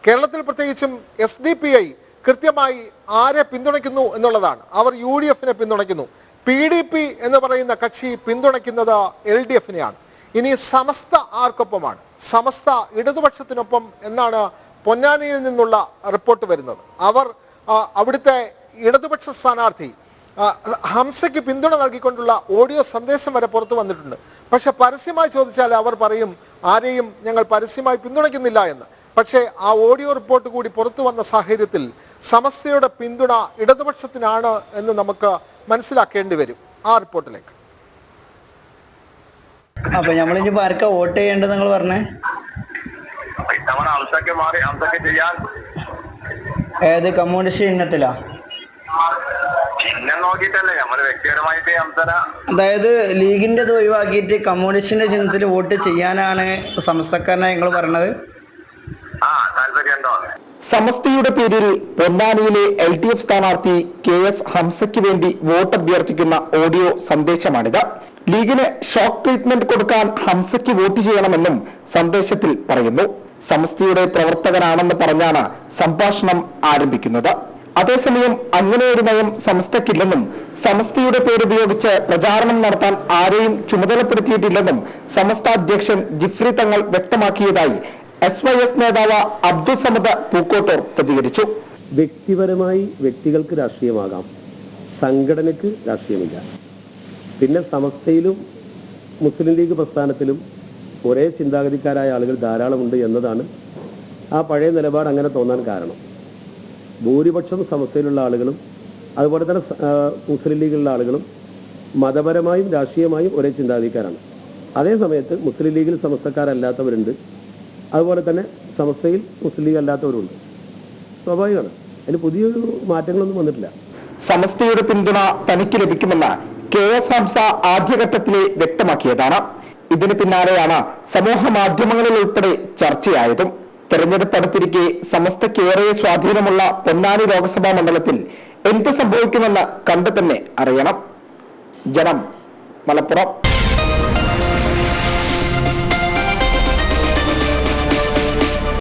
കേരളത്തിൽ പ്രത്യേകിച്ചും SDPI കൃത്യമായി ആരെ പിന്തുണയ്ക്കുന്നു എന്നുള്ളതാണ്. അവർ UDF-നെ പിന്തുണയ്ക്കുന്നു. PDP എന്ന് പറയുന്ന കക്ഷി പിന്തുണയ്ക്കുന്നത് LDF-നെയാണ്. ഇനി സമസ്ത ആർക്കൊപ്പമാണ്? സമസ്ത ഇടതുപക്ഷത്തിനൊപ്പം എന്നാണ് പൊന്നാനിയിൽ നിന്നുള്ള റിപ്പോർട്ട് വരുന്നത്. അവർ അവിടുത്തെ ഇടതുപക്ഷ സ്ഥാനാർത്ഥി ഹംസയ്ക്ക് പിന്തുണ നൽകിക്കൊണ്ടുള്ള ഓഡിയോ സന്ദേശം വരെ പുറത്തു വന്നിട്ടുണ്ട്. പക്ഷെ പരസ്യമായി ചോദിച്ചാൽ അവർ പറയും ആരെയും ഞങ്ങൾ പരസ്യമായി പിന്തുണയ്ക്കുന്നില്ല എന്ന്. പക്ഷേ ആ ഓഡിയോ റിപ്പോർട്ട് കൂടി പുറത്തു വന്ന സാഹചര്യത്തിൽ സമസ്തയുടെ പിന്തുണ ഇടതുപക്ഷത്തിനാണ് എന്ന് നമുക്ക് മനസ്സിലാക്കേണ്ടി വരും. ആ റിപ്പോർട്ടിലേക്ക് അപ്പൊ നമ്മളിനി ആർക്കാ വോട്ട് ചെയ്യേണ്ടത് നിങ്ങൾ പറഞ്ഞേ? ഏത് കമ്മ്യൂണിസ്റ്റ് ചിഹ്നത്തിലാ? അതായത് ലീഗിന്റെ ഒഴിവാക്കിയിട്ട് കമ്മ്യൂണിസ്റ്റിന്റെ ചിഹ്നത്തിൽ വോട്ട് ചെയ്യാനാണ് സമസ്തക്കാരനാണ് നിങ്ങൾ പറഞ്ഞത്? സമസ്തയുടെ പേരിൽ പൊന്നാനിയിലെ LDF സ്ഥാനാർത്ഥി KS ഹംസയ്ക്ക് വേണ്ടി വോട്ട് അഭ്യർത്ഥിക്കുന്ന ഓഡിയോ സന്ദേശമാണിത്. ലീഗിന് ഷോക്ക് ട്രീറ്റ്മെന്റ് കൊടുക്കാൻ ഹംസയ്ക്ക് വോട്ട് ചെയ്യണമെന്നും സന്ദേശത്തിൽ പറയുന്നു. സമസ്തയുടെ പ്രവർത്തകനാണെന്ന് പറഞ്ഞാണ് സംഭാഷണം ആരംഭിക്കുന്നത്. അതേസമയം അങ്ങനെ ഒരു നയം സമസ്തയ്ക്കില്ലെന്നും സമസ്തയുടെ പേരുപയോഗിച്ച് പ്രചാരണം നടത്താൻ ആരെയും ചുമതലപ്പെടുത്തിയിട്ടില്ലെന്നും സമസ്ത അധ്യക്ഷൻ ജിഫ്രി തങ്ങൾ വ്യക്തമാക്കിയതായി SYS നേതാവ് അബ്ദുൾ സമദ് പൂക്കോട്ടൂർ പ്രതികരിച്ചു. വ്യക്തിപരമായി വ്യക്തികൾക്ക് രാഷ്ട്രീയമാകാം, സംഘടനയ്ക്ക് രാഷ്ട്രീയമില്ല. പിന്നെ സമസ്തയിലും മുസ്ലിം ലീഗ് പ്രസ്ഥാനത്തിലും ഒരേ ചിന്താഗതിക്കാരായ ആളുകൾ ധാരാളമുണ്ട് എന്നതാണ് ആ പഴയ നിലപാട് അങ്ങനെ തോന്നാൻ കാരണം. ഭൂരിപക്ഷം സമസ്തയിലുള്ള ആളുകളും അതുപോലെ തന്നെ മുസ്ലിം ലീഗിലുള്ള ആളുകളും മതപരമായും രാഷ്ട്രീയമായും ഒരേ ചിന്താഗതിക്കാരാണ്. അതേ സമയത്ത് മുസ്ലിം ലീഗിൽ സമസ്തക്കാരല്ലാത്തവരുണ്ട്, അതുപോലെ തന്നെ സമസ്തയിൽ മുസ്ലിം ലീഗ് അല്ലാത്തവരുണ്ട്. സ്വാഭാവികമാണ്, അതിന് പുതിയൊരു മാറ്റങ്ങളൊന്നും വന്നിട്ടില്ല. സമസ്തയുടെ പിന്തുണ തനിക്ക് ലഭിക്കുമെന്ന് KS ഹംസ ആദ്യഘട്ടത്തിലെ വ്യക്തമാക്കിയതാണ്. ഇതിന് പിന്നാലെയാണ് സമൂഹ മാധ്യമങ്ങളിൽ ഉൾപ്പെടെ ചർച്ചയായതും. തെരഞ്ഞെടുപ്പ് അടുത്തിരിക്കെ സമസ്തക്കേറെ സ്വാധീനമുള്ള പൊന്നാനി ലോക്സഭാ മണ്ഡലത്തിൽ എന്ത് സംഭവിക്കുമെന്ന് കണ്ടു തന്നെ അറിയണം. ജനം, മലപ്പുറം.